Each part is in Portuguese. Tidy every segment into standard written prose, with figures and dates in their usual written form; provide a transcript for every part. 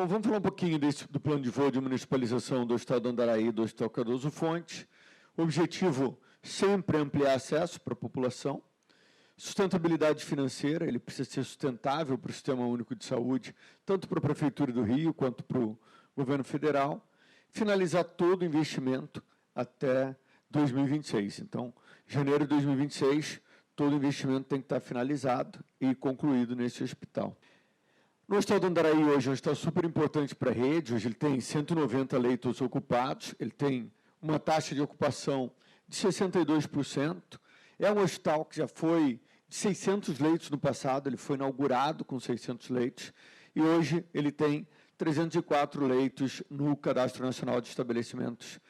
Bom, vamos falar um pouquinho do plano de voo de municipalização do Estado do Andaraí e do Hospital Cardoso Fontes. O objetivo sempre é ampliar acesso para a população. Sustentabilidade financeira, ele precisa ser sustentável para o Sistema Único de Saúde, tanto para a Prefeitura do Rio quanto para o governo federal. Finalizar todo o investimento até 2026. Então, janeiro de 2026, todo o investimento tem que estar finalizado e concluído nesse hospital. No Hospital do Andaraí hoje é um hospital super importante para a rede, hoje ele tem 190 leitos ocupados, ele tem uma taxa de ocupação de 62%, é um hospital que já foi de 600 leitos no passado, ele foi inaugurado com 600 leitos, e hoje ele tem 304 leitos no Cadastro Nacional de Estabelecimentos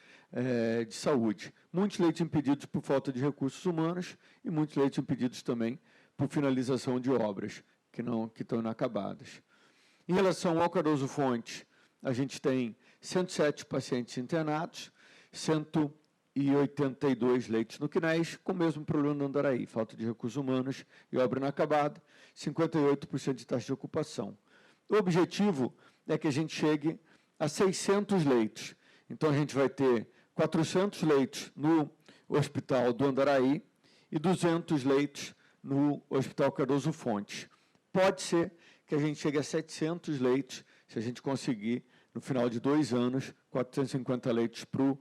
de Saúde. Muitos leitos impedidos por falta de recursos humanos e muitos leitos impedidos também por finalização de obras que estão inacabadas. Em relação ao Cardoso Fontes, a gente tem 107 pacientes internados, 182 leitos no CNES, com o mesmo problema no Andaraí, falta de recursos humanos e obra inacabada, 58% de taxa de ocupação. O objetivo é que a gente chegue a 600 leitos. Então, a gente vai ter 400 leitos no Hospital do Andaraí e 200 leitos no Hospital Cardoso Fontes. Pode ser que a gente chegue a 700 leitos, se a gente conseguir, no final de 2 anos, 450 leitos para o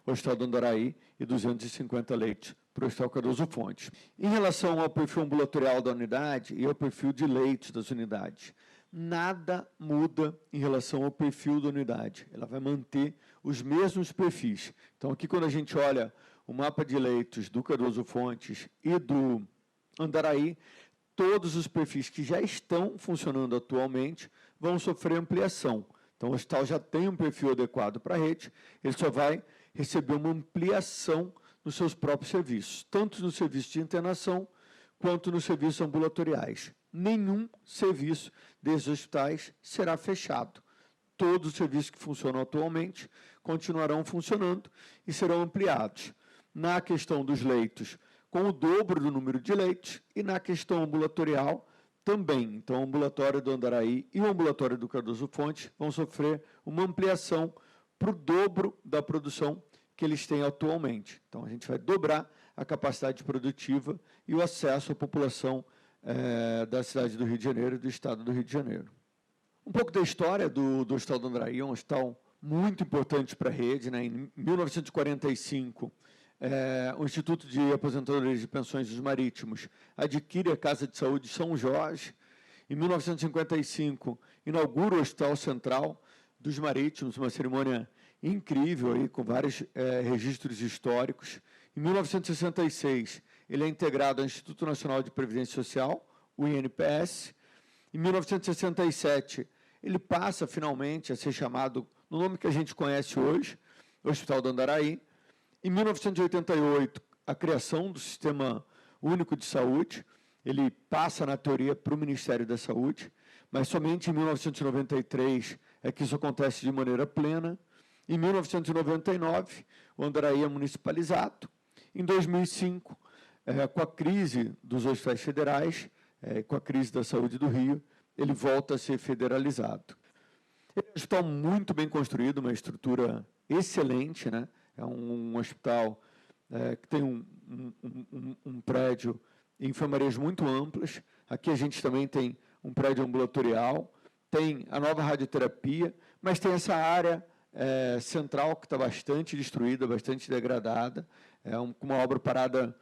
Hospital do Andaraí e 250 leitos para o Hospital Cardoso Fontes. Em relação ao perfil ambulatorial da unidade e ao perfil de leitos das unidades, nada muda em relação ao perfil da unidade. Ela vai manter os mesmos perfis. Então, aqui, quando a gente olha o mapa de leitos do Cardoso Fontes e do Andaraí, todos os perfis que já estão funcionando atualmente vão sofrer ampliação. Então, o hospital já tem um perfil adequado para a rede, ele só vai receber uma ampliação nos seus próprios serviços, tanto no serviço de internação quanto nos serviços ambulatoriais. Nenhum serviço desses hospitais será fechado. Todos os serviços que funcionam atualmente continuarão funcionando e serão ampliados. Na questão dos leitos, com o dobro do número de leitos, e na questão ambulatorial também. Então, o ambulatório do Andaraí e o ambulatório do Cardoso Fontes vão sofrer uma ampliação para o dobro da produção que eles têm atualmente. Então, a gente vai dobrar a capacidade produtiva e o acesso à população da cidade do Rio de Janeiro e do estado do Rio de Janeiro. Um pouco da história do Hospital do Andaraí, é um hospital muito importante para a rede, né? Em 1945, o Instituto de Aposentadorias e Pensões dos Marítimos adquire a Casa de Saúde São Jorge. Em 1955, inaugura o Hospital Central dos Marítimos, uma cerimônia incrível, aí, com vários registros históricos. Em 1966, ele é integrado ao Instituto Nacional de Previdência Social, o INPS. Em 1967, ele passa, finalmente, a ser chamado, no nome que a gente conhece hoje, Hospital do Andaraí. Em 1988, a criação do Sistema Único de Saúde, ele passa, na teoria, para o Ministério da Saúde, mas somente em 1993 é que isso acontece de maneira plena. Em 1999, o Andaraí é municipalizado. Em 2005, com a crise dos hospitais federais, com a crise da saúde do Rio, ele volta a ser federalizado. Ele é um hospital muito bem construído, uma estrutura excelente, né? É um hospital que tem um prédio e enfermarias muito amplas. Aqui a gente também tem um prédio ambulatorial, tem a nova radioterapia, mas tem essa área central que está bastante destruída, bastante degradada, com uma obra parada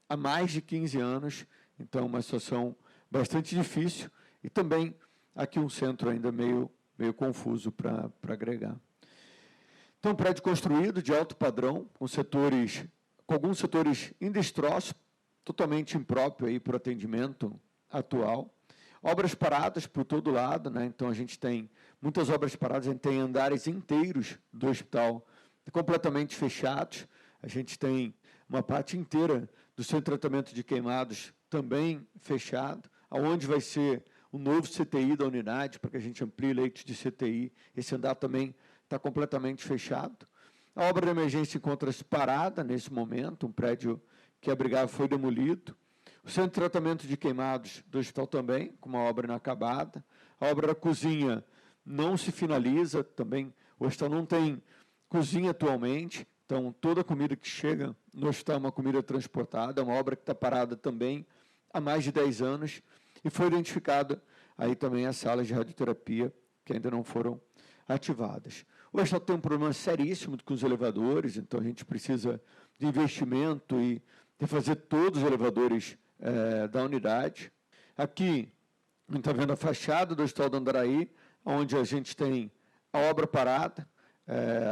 há mais de 15 anos, então uma situação bastante difícil, e também aqui um centro ainda meio confuso para agregar. Então, um prédio construído de alto padrão, com alguns setores em destroço, totalmente impróprio para o atendimento atual. Obras paradas por todo lado, né? Então a gente tem muitas obras paradas, a gente tem andares inteiros do hospital completamente fechados, a gente tem uma parte inteira do centro de tratamento de queimados também fechado, aonde vai ser o novo CTI da unidade, para que a gente amplie leitos de CTI, esse andar também está completamente fechado. A obra de emergência encontra-se parada nesse momento, um prédio que abrigava foi demolido. O centro de tratamento de queimados do hospital também, com uma obra inacabada. A obra da cozinha não se finaliza, também o hospital não tem cozinha atualmente, então toda a comida que chega no hospital é uma comida transportada, é uma obra que está parada também há mais de 10 anos, e foi identificada aí também as salas de radioterapia que ainda não foram ativadas. O hospital tem um problema seríssimo com os elevadores, então a gente precisa de investimento e refazer todos os elevadores da unidade. Aqui, a gente está vendo a fachada do Hospital do Andaraí, onde a gente tem a obra parada,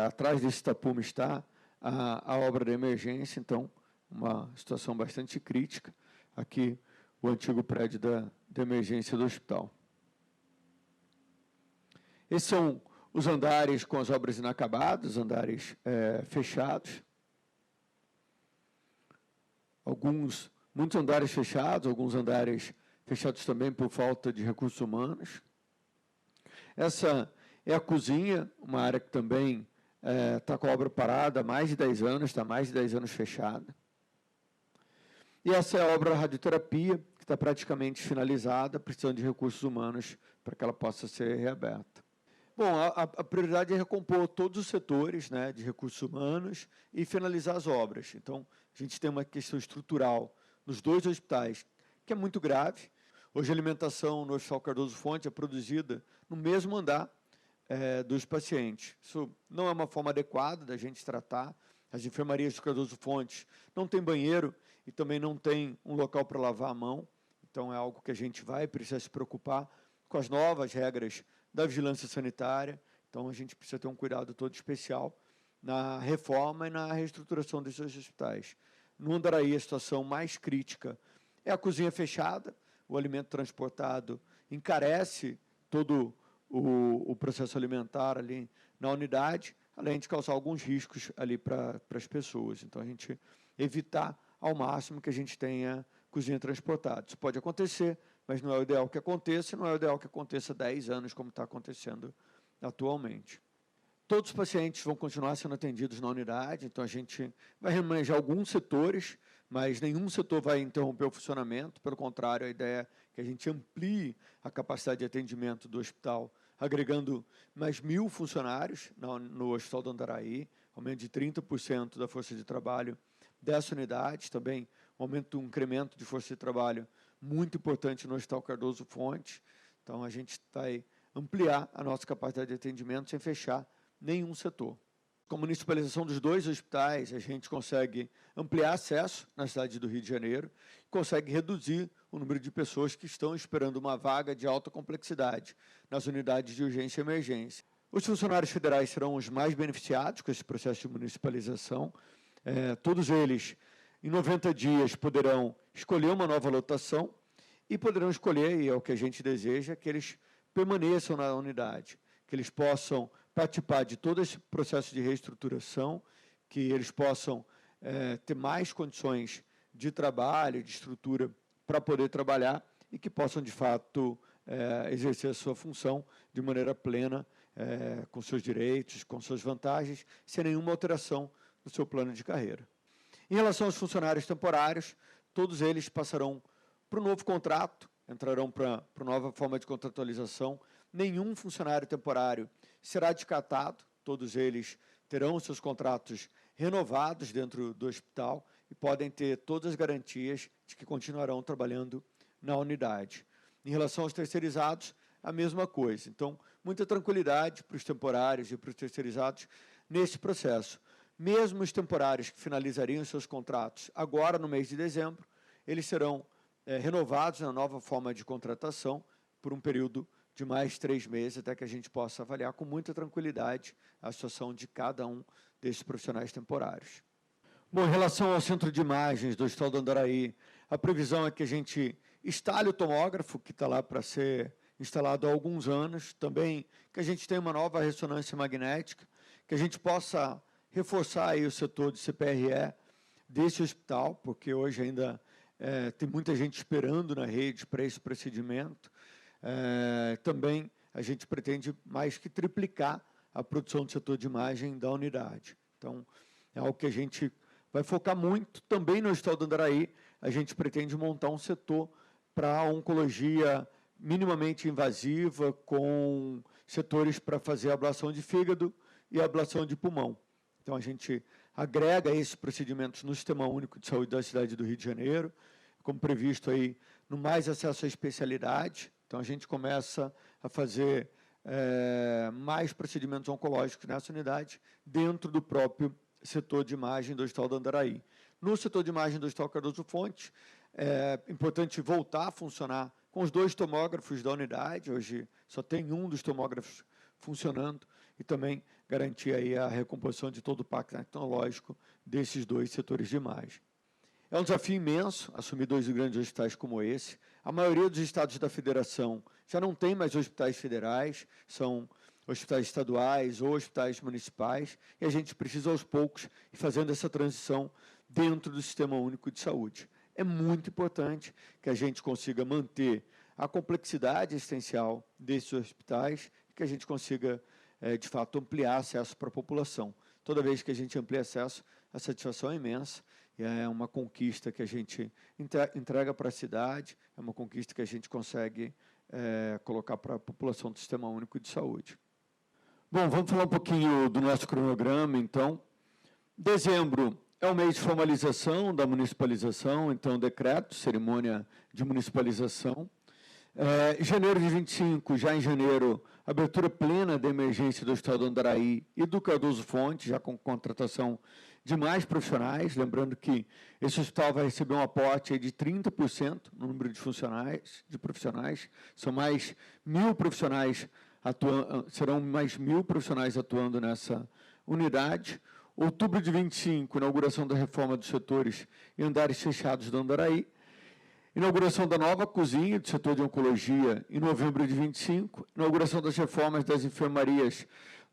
atrás desse tapume está a obra da emergência, então, uma situação bastante crítica. Aqui, o antigo prédio da emergência do hospital. Esses são os andares com as obras inacabadas, andares fechados. Muitos andares fechados, alguns andares fechados também por falta de recursos humanos. Essa é a cozinha, uma área que também está com a obra parada há mais de 10 anos, está há mais de 10 anos fechada. E essa é a obra radioterapia, que está praticamente finalizada, precisando de recursos humanos para que ela possa ser reaberta. Bom, a prioridade é recompor todos os setores, né, de recursos humanos e finalizar as obras. Então, a gente tem uma questão estrutural nos 2 hospitais, que é muito grave. Hoje, a alimentação no Hospital Cardoso Fonte é produzida no mesmo andar dos pacientes. Isso não é uma forma adequada da gente tratar. As enfermarias do Cardoso Fonte não tem banheiro e também não tem um local para lavar a mão. Então, é algo que a gente vai precisar se preocupar com as novas regras da vigilância sanitária. Então, a gente precisa ter um cuidado todo especial na reforma e na reestruturação desses hospitais. No Andaraí, a situação mais crítica é a cozinha fechada, o alimento transportado encarece todo o processo alimentar ali na unidade, além de causar alguns riscos ali para as pessoas. Então, a gente evitar ao máximo que a gente tenha cozinha transportada. Isso pode acontecer, mas não é o ideal que aconteça, não é o ideal que aconteça 10 anos, como está acontecendo atualmente. Todos os pacientes vão continuar sendo atendidos na unidade, então a gente vai remanejar alguns setores, mas nenhum setor vai interromper o funcionamento, pelo contrário, a ideia é que a gente amplie a capacidade de atendimento do hospital, agregando mais 1.000 funcionários no Hospital do Andaraí, aumento de 30% da força de trabalho dessa unidade, também um incremento de força de trabalho muito importante no Hospital Cardoso Fonte. Então, a gente vai ampliar a nossa capacidade de atendimento sem fechar nenhum setor. Com a municipalização dos 2 hospitais, a gente consegue ampliar acesso na cidade do Rio de Janeiro, consegue reduzir o número de pessoas que estão esperando uma vaga de alta complexidade nas unidades de urgência e emergência. Os funcionários federais serão os mais beneficiados com esse processo de municipalização. Todos eles, em 90 dias, poderão escolher uma nova lotação e poderão escolher, e é o que a gente deseja, que eles permaneçam na unidade, que eles possam participar de todo esse processo de reestruturação, que eles possam ter mais condições de trabalho, de estrutura para poder trabalhar e que possam, de fato, exercer a sua função de maneira plena, com seus direitos, com suas vantagens, sem nenhuma alteração no seu plano de carreira. Em relação aos funcionários temporários, todos eles passarão para o novo contrato, entrarão para a nova forma de contratualização. Nenhum funcionário temporário será descartado, todos eles terão seus contratos renovados dentro do hospital e podem ter todas as garantias de que continuarão trabalhando na unidade. Em relação aos terceirizados, a mesma coisa. Então, muita tranquilidade para os temporários e para os terceirizados nesse processo. Mesmo os temporários que finalizariam seus contratos agora, no mês de dezembro, eles serão renovados na nova forma de contratação por um período de mais 3 meses, até que a gente possa avaliar com muita tranquilidade a situação de cada um desses profissionais temporários. Bom, em relação ao centro de imagens do Hospital do Andaraí, a previsão é que a gente instale o tomógrafo, que está lá para ser instalado há alguns anos, também que a gente tenha uma nova ressonância magnética, que a gente possa reforçar aí o setor de CPRE desse hospital, porque hoje ainda tem muita gente esperando na rede para esse procedimento. Também a gente pretende mais que triplicar a produção do setor de imagem da unidade. Então, é algo que a gente vai focar muito. Também no Hospital do Andaraí, a gente pretende montar um setor para a oncologia minimamente invasiva, com setores para fazer ablação de fígado e ablação de pulmão. Então, a gente agrega esses procedimentos no Sistema Único de Saúde da cidade do Rio de Janeiro, como previsto aí no Mais Acesso à Especialidade. Então, a gente começa a fazer mais procedimentos oncológicos nessa unidade, dentro do próprio setor de imagem do Hospital do Andaraí. No setor de imagem do Hospital Cardoso Fonte, é importante voltar a funcionar com os 2 tomógrafos da unidade. Hoje só tem um dos tomógrafos funcionando, e também garantir aí a recomposição de todo o parque tecnológico desses 2 setores de imagem. É um desafio imenso assumir 2 grandes hospitais como esse. A maioria dos estados da federação já não tem mais hospitais federais, são hospitais estaduais ou hospitais municipais, e a gente precisa, aos poucos, ir fazendo essa transição dentro do Sistema Único de Saúde. É muito importante que a gente consiga manter a complexidade existencial desses hospitais e que a gente consiga, de fato, ampliar acesso para a população. Toda vez que a gente amplia acesso, a satisfação é imensa, e é uma conquista que a gente entrega para a cidade, é uma conquista que a gente consegue colocar para a população do Sistema Único de Saúde. Bom, vamos falar um pouquinho do nosso cronograma, então. Dezembro é o mês de formalização da municipalização, então, decreto, cerimônia de municipalização. Janeiro de 25, já em janeiro, abertura plena da emergência do Hospital do Andaraí e do Cardoso Fonte, já com contratação de mais profissionais, lembrando que esse hospital vai receber um aporte de 30% no número de profissionais, são mais 1.000 profissionais serão mais 1.000 profissionais atuando nessa unidade. Outubro de 25, inauguração da reforma dos setores e andares fechados do Andaraí. Inauguração da nova cozinha do setor de oncologia em novembro de 25. Inauguração das reformas das enfermarias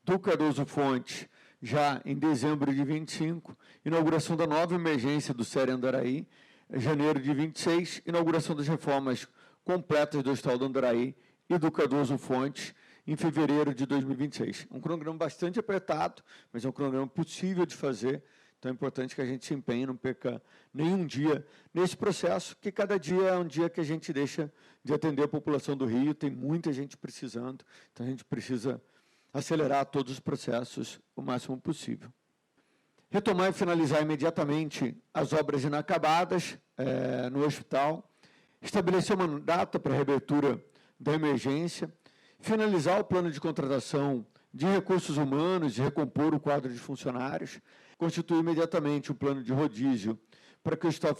do Cardoso Fonte, já em dezembro de 25. Inauguração da nova emergência do SERI Andaraí, em janeiro de 26. Inauguração das reformas completas do Hospital do Andaraí e do Cardoso Fonte, em fevereiro de 2026. Um cronograma bastante apertado, mas é um cronograma possível de fazer, então é importante que a gente se empenhe, não perca nenhum dia nesse processo, que cada dia é um dia que a gente deixa de atender a população do Rio, tem muita gente precisando, então a gente precisa acelerar todos os processos o máximo possível. Retomar e finalizar imediatamente as obras inacabadas no hospital, estabelecer uma data para a reabertura da emergência, finalizar o plano de contratação de recursos humanos e recompor o quadro de funcionários, constituir imediatamente um plano de rodízio para que o hospital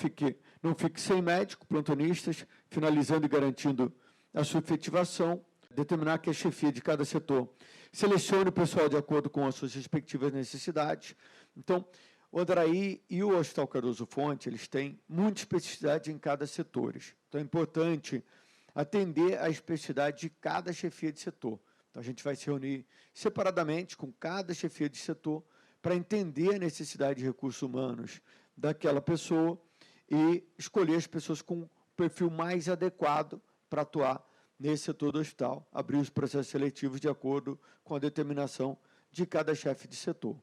não fique sem médico, plantonistas, finalizando e garantindo a sua efetivação, determinar que a chefia de cada setor selecione o pessoal de acordo com as suas respectivas necessidades. Então, o Andaraí e o Hospital Cardoso Fonte, eles têm muita especificidade em cada setor. Então, é importante atender a especificidade de cada chefia de setor. Então, a gente vai se reunir separadamente com cada chefia de setor para entender a necessidade de recursos humanos daquela pessoa e escolher as pessoas com o perfil mais adequado para atuar nesse setor do hospital, abrir os processos seletivos de acordo com a determinação de cada chefe de setor.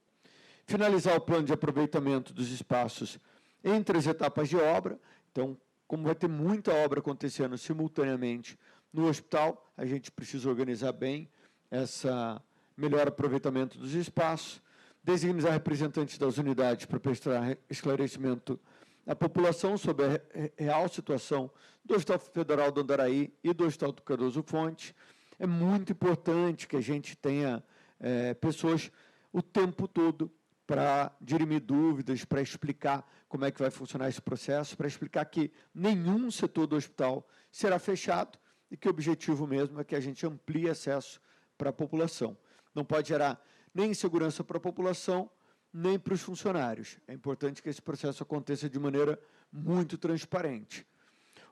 Finalizar o plano de aproveitamento dos espaços entre as etapas de obra. Então, como vai ter muita obra acontecendo simultaneamente no hospital, a gente precisa organizar bem esse melhor aproveitamento dos espaços, designar representantes das unidades para prestar esclarecimento à população sobre a real situação do Hospital Federal do Andaraí e do Hospital do Cardoso Fonte. É muito importante que a gente tenha pessoas o tempo todo para dirimir dúvidas, para explicar como é que vai funcionar esse processo, para explicar que nenhum setor do hospital será fechado e que o objetivo mesmo é que a gente amplie acesso para a população. Não pode gerar nem insegurança para a população, nem para os funcionários. É importante que esse processo aconteça de maneira muito transparente.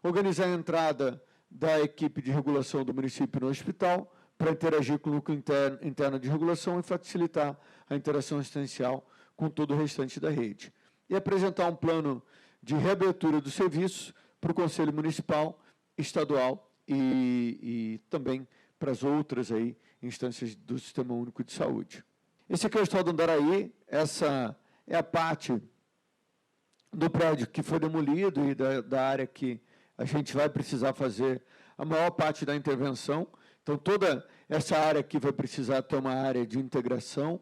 Organizar a entrada da equipe de regulação do município no hospital, para interagir com o núcleo interno de regulação e facilitar a interação assistencial com todo o restante da rede. E apresentar um plano de reabertura do serviço para o Conselho Municipal, Estadual e também para as outras aí, instâncias do Sistema Único de Saúde. Esse aqui é o Hospital do Andaraí, essa é a parte do prédio que foi demolido e da área que a gente vai precisar fazer a maior parte da intervenção. Então, toda essa área aqui vai precisar ter uma área de integração.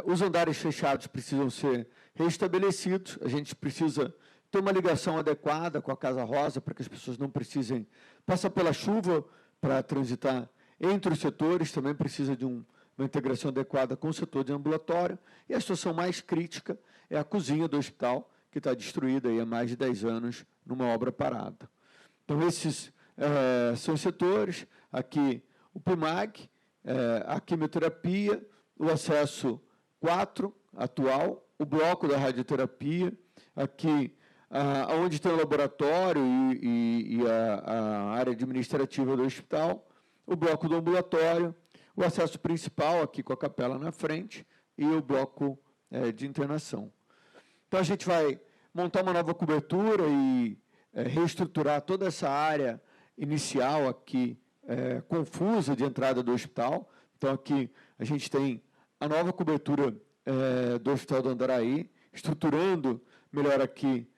Os andares fechados precisam ser restabelecidos, a gente precisa ter uma ligação adequada com a Casa Rosa, para que as pessoas não precisem passar pela chuva para transitar entre os setores, também precisa de uma integração adequada com o setor de ambulatório, e a situação mais crítica é a cozinha do hospital, que está destruída aí há mais de 10 anos numa obra parada. Então, esses são os setores, aqui o PIMAG, a quimioterapia, o acesso 4, atual, o bloco da radioterapia, aqui onde tem o laboratório e a área administrativa do hospital, o bloco do ambulatório, o acesso principal, aqui com a capela na frente, e o bloco de internação. Então, a gente vai montar uma nova cobertura e reestruturar toda essa área inicial aqui, confusa de entrada do hospital. Então, aqui a gente tem a nova cobertura do Hospital do Andaraí, estruturando melhor aqui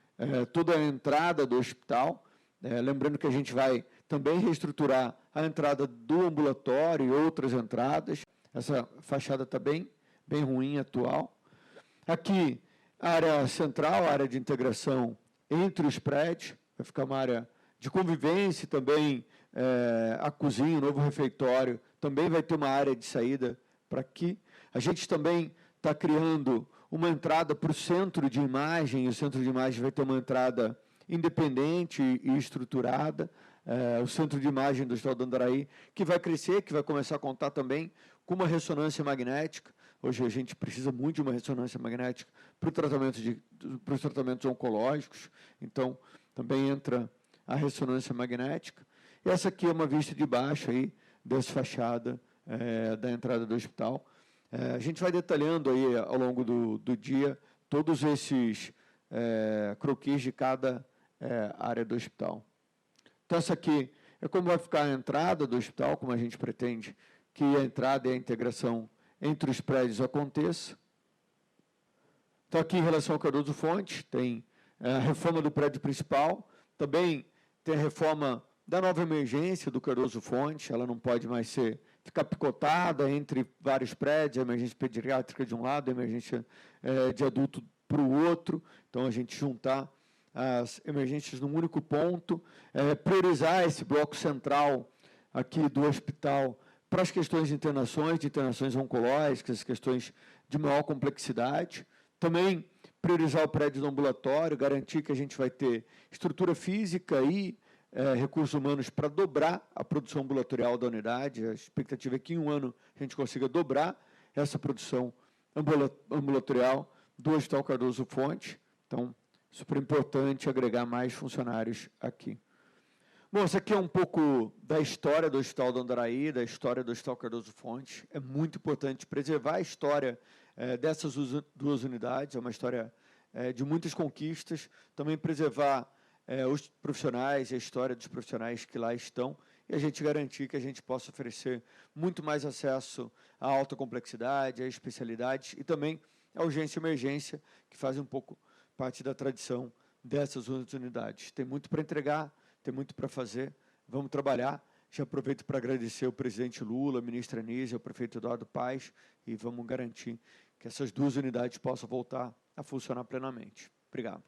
toda a entrada do hospital. Lembrando que a gente vai também reestruturar a entrada do ambulatório e outras entradas. Essa fachada está bem ruim, atual. Aqui, a área central, a área de integração entre os prédios, vai ficar uma área de convivência, também a cozinha, o novo refeitório, também vai ter uma área de saída para aqui. A gente também está criando uma entrada para o centro de imagem, e o centro de imagem vai ter uma entrada independente e estruturada, o centro de imagem do Hospital do Andaraí, que vai crescer, que vai começar a contar também com uma ressonância magnética. Hoje a gente precisa muito de uma ressonância magnética para os tratamentos oncológicos, então também entra a ressonância magnética. E essa aqui é uma vista de baixo aí, dessa fachada da entrada do hospital. A gente vai detalhando aí ao longo do dia todos esses croquis de cada área do hospital. Então, essa aqui é como vai ficar a entrada do hospital, como a gente pretende que a entrada e a integração entre os prédios aconteça. Então, aqui em relação ao Cardoso Fonte, tem a reforma do prédio principal, também tem a reforma da nova emergência do Cardoso Fonte, ela não pode mais ficar picotada entre vários prédios, a emergência pediátrica de um lado, a emergência de adulto para o outro, então a gente juntar as emergências num único ponto, priorizar esse bloco central aqui do hospital para as questões de internações oncológicas, questões de maior complexidade, também priorizar o prédio do ambulatório, garantir que a gente vai ter estrutura física e recursos humanos para dobrar a produção ambulatorial da unidade. A expectativa é que em um ano a gente consiga dobrar essa produção ambulatorial do Hospital Cardoso Fonte. Então, super importante agregar mais funcionários aqui. Bom, isso aqui é um pouco da história do Hospital do Andaraí, da história do Hospital Cardoso Fonte. É muito importante preservar a história dessas duas unidades, é uma história de muitas conquistas, também preservar os profissionais, a história dos profissionais que lá estão, e a gente garantir que a gente possa oferecer muito mais acesso à alta complexidade, à especialidade e também à urgência e emergência, que fazem um pouco parte da tradição dessas unidades. Tem muito para entregar, tem muito para fazer, vamos trabalhar. Já aproveito para agradecer ao presidente Lula, a ministra Anísia, ao prefeito Eduardo Paes, e vamos garantir que essas duas unidades possam voltar a funcionar plenamente. Obrigado.